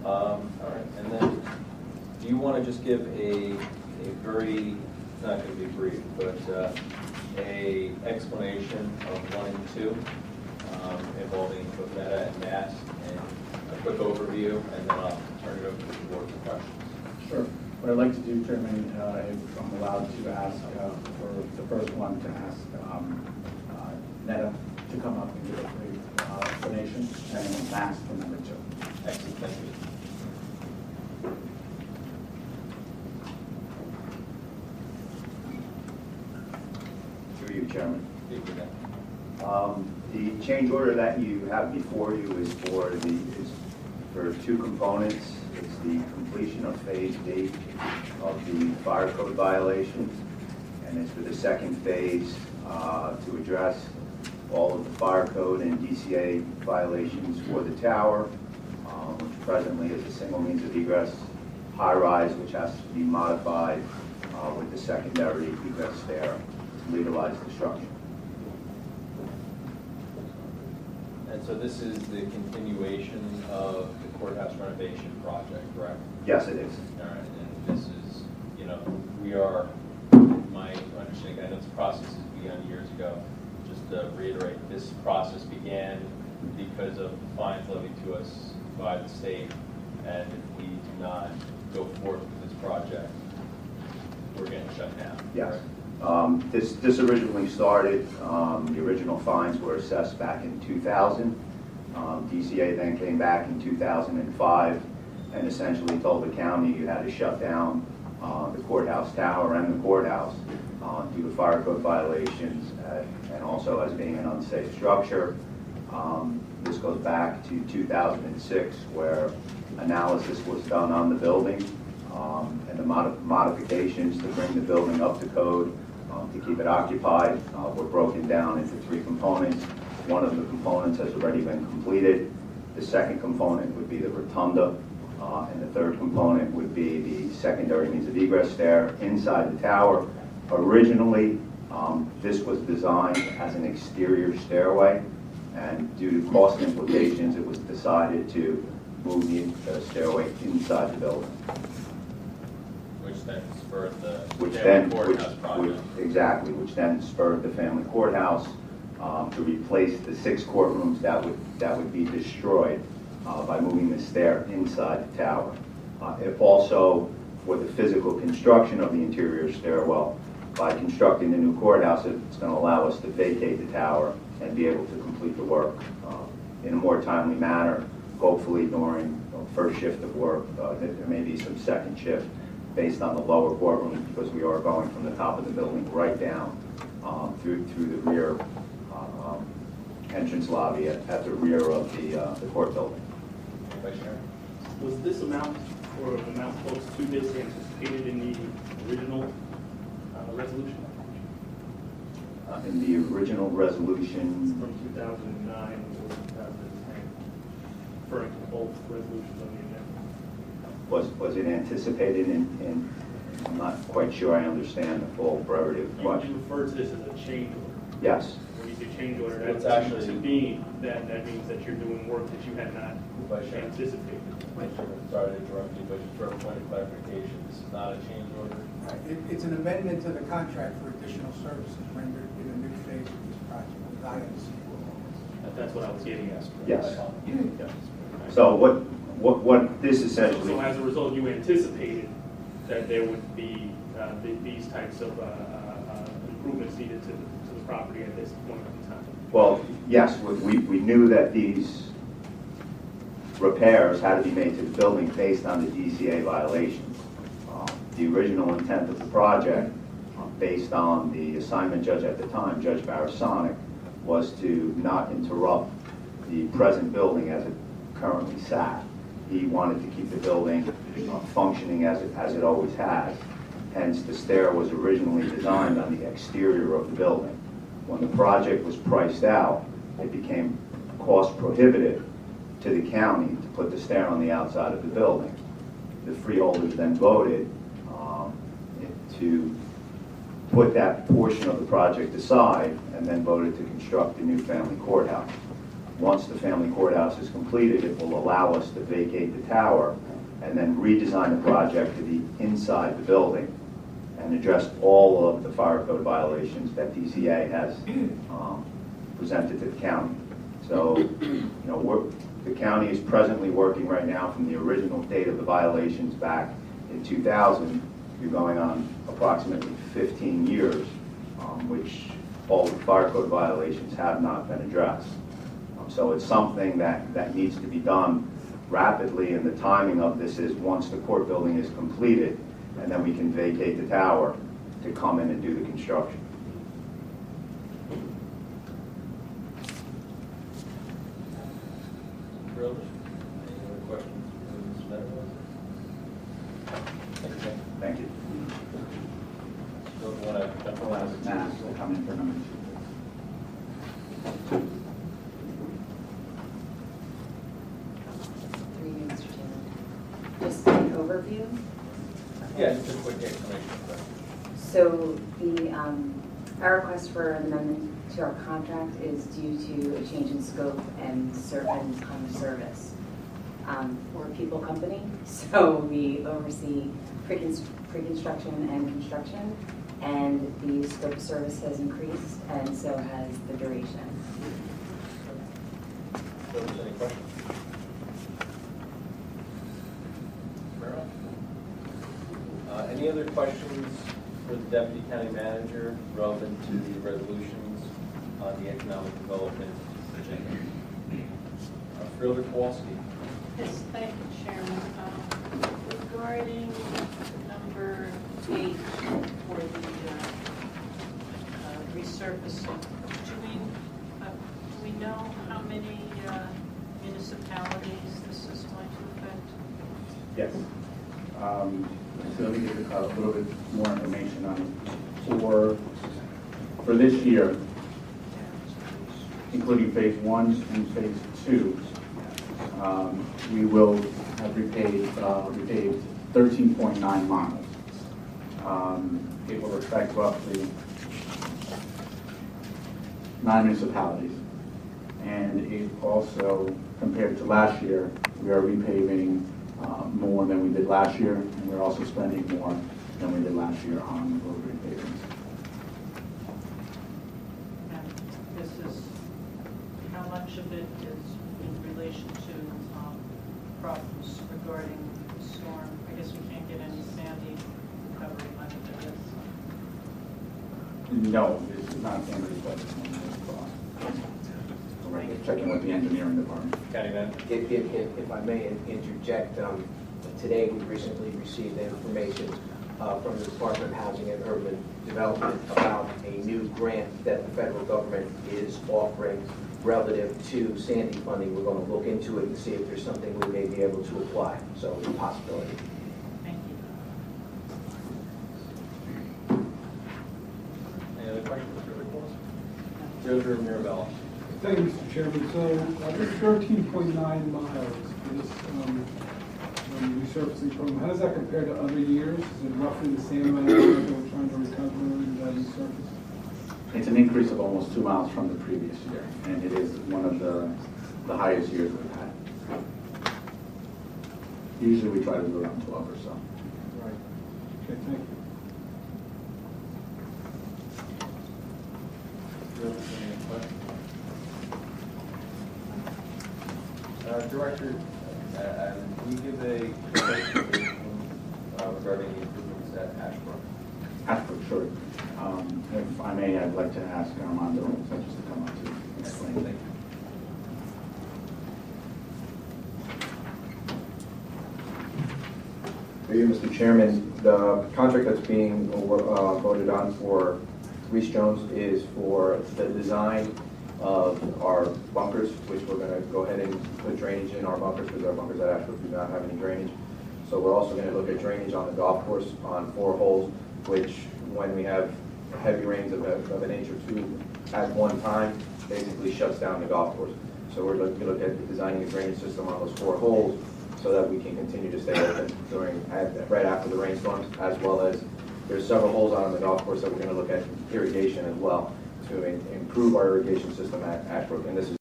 All right, and then, do you want to just give a very, it's not going to be brief, but a explanation of 1 and 2 involving both Meta and Mass, and a quick overview, and then I'll turn it over to the board for questions. Sure. What I'd like to do, Chairman, if I'm allowed to ask for the first one to ask Netta to come up and give a brief explanation, and then Max for number 2. Excellent, thank you. Through you, Chairman. Thank you, Matt. The change order that you have before you is for 2 components. It's the completion of Phase B of the fire code violations, and it's for the second phase to address all of the fire code and DCA violations for the tower, which presently is a single means of egress high-rise, which has to be modified with the secondary egress there to legalize the structure. And so this is the continuation of the courthouse renovation project, correct? Yes, it is. All right, and this is, you know, we are, my understanding, I know this process has begun years ago. Just to reiterate, this process began because of fines levied to us by the state, and if we do not go forward with this project, we're getting shut down. Yes. This originally started, the original fines were assessed back in 2000. DCA then came back in 2005 and essentially told the county you had to shut down the courthouse tower and the courthouse due to fire code violations and also as being an unsafe structure. This goes back to 2006 where analysis was done on the building and the modifications to bring the building up to code to keep it occupied were broken down into 3 components. One of the components has already been completed. The second component would be the rotunda, and the third component would be the secondary means of egress stair inside the tower. Originally, this was designed as an exterior stairway, and due to cost implications, it was decided to move the stairway inside the building. Which then spurred the Which family then, courthouse project. exactly, which then spurred the family courthouse to replace the 6 courtrooms that would be destroyed by moving the stair inside the tower. If also, for the physical construction of the interior stairwell, by constructing the new courthouse, it's going to allow us to vacate the tower and be able to complete the work in a more timely manner. Hopefully during the first shift of work, there may be some second shift based on the lower courtroom, because we are going from the top of the building right down through the rear entrance lobby at the rear of the court building. Vice Chair? Was this amount, or the amount close to this, anticipated in the original resolution In the original resolution, from 2009 or 2010, referring to both resolutions on the agenda? was it anticipated in, I'm not quite sure I understand the full brevity of the You question. refer to this as a change order. Yes, When you say change order, It's that's actually- to me, that means that you're doing work that you had not Vice Chair? anticipated. Sorry to interrupt you, but for a point of clarification, this is not a change order? It's an amendment to the contract for additional services rendered in a new phase of this project with IMC. That's what I was getting at. yes. Yes. So what this essentially, So as a result, you anticipated that there would be these types of improvements needed to the property at this point in time? well, yes, we knew that these repairs had to be made to the building based on the DCA violations. The original intent of the project, based on the assignment judge at the time, Judge Barasonic, was to not interrupt the present building as it currently sat. He wanted to keep the building functioning as it always has. Hence, the stair was originally designed on the exterior of the building. When the project was priced out, it became cost prohibitive to the county to put the stair on the outside of the building. The freeholders then voted to put that portion of the project aside and then voted to construct the new family courthouse. Once the family courthouse is completed, it will allow us to vacate the tower and then redesign the project to be inside the building and address all of the fire code violations that DCA has presented to the county. So, the county is presently working right now from the original date of the violations back in 2000. You're going on approximately 15 years, which all the fire code violations have not been addressed. So it's something that needs to be done rapidly, and the timing of this is once the court building is completed, and then we can vacate the tower to come in and do the construction. Any other questions for Mr. Medeiros? Thank you. Thank you. Still want to jump Allows around? Mass will come in for number 2. Through you, Mr. Chairman. Just an overview. Yeah, just a quick explanation. So our request for an amendment to our contract is due to a change in scope and time of service. We're a people company, so we oversee pre-construction and construction, and the scope of service has increased, and so has the duration. Any questions? Merrill? Any other questions for the Deputy County Manager relevant to the resolutions on the economic development agenda? Freeholder Kowalski. Yes, thank you, Chairman. Regarding number 8 for the resurfacing, do we know how many municipalities this is going to affect? Yes. So let me give you a little bit more information on it. For this year, including phase 1 and phase 2, we will have repaid 13.9 miles. It will affect roughly 9 municipalities. And it also, compared to last year, we are repaving more than we did last year, and we're also spending more than we did last year on road repavings. And this is, how much of it is in relation to problems regarding the storm? I guess we can't get any Sandy recovery money for this. No, it's not Sandy's budget. We're checking with the engineering department. County Manager. If I may interject, today we recently received information from the Department of Housing and Urban Development about a new grant that the federal government is offering relative to Sandy funding. We're going to look into it and see if there's something we may be able to apply. So it's a possibility. Thank you. Any other questions for Freeholder Kowalski? Freeholder Mirabella. Thank you, Mr. Chairman. So, this 13.9 miles, this resurfacing program, how does that compare to other years? Is it roughly the same amount of time that we're trying to recover that resurface? It's an increase of almost 2 miles from the previous year, and it is one of the highest years we've had. Usually we try to do around 12 or so. Right. Okay, thank you. Any questions? Director, can you give a presentation regarding the improvements at Ashbrook? Ashbrook, sure. If I may, I'd like to ask Armando Sanchez to come up to explain. Thank you. Through you, Mr. Chairman, the contract that's being voted on for Reese Jones is for the design of our bunkers, which we're going to go ahead and put drainage in our bunkers because our bunkers at Ashbrook do not have any drainage. So we're also going to look at drainage on the golf course on 4 holes, which when we have heavy rains of an inch or 2 at one time, basically shuts down the golf course. So we're looking to look at designing a drainage system on those 4 holes so that we can continue to stay open right after the rainstorms, as well as there's several holes out on the golf course that we're going to look at irrigation as well to improve our irrigation system at Ashbrook. And this is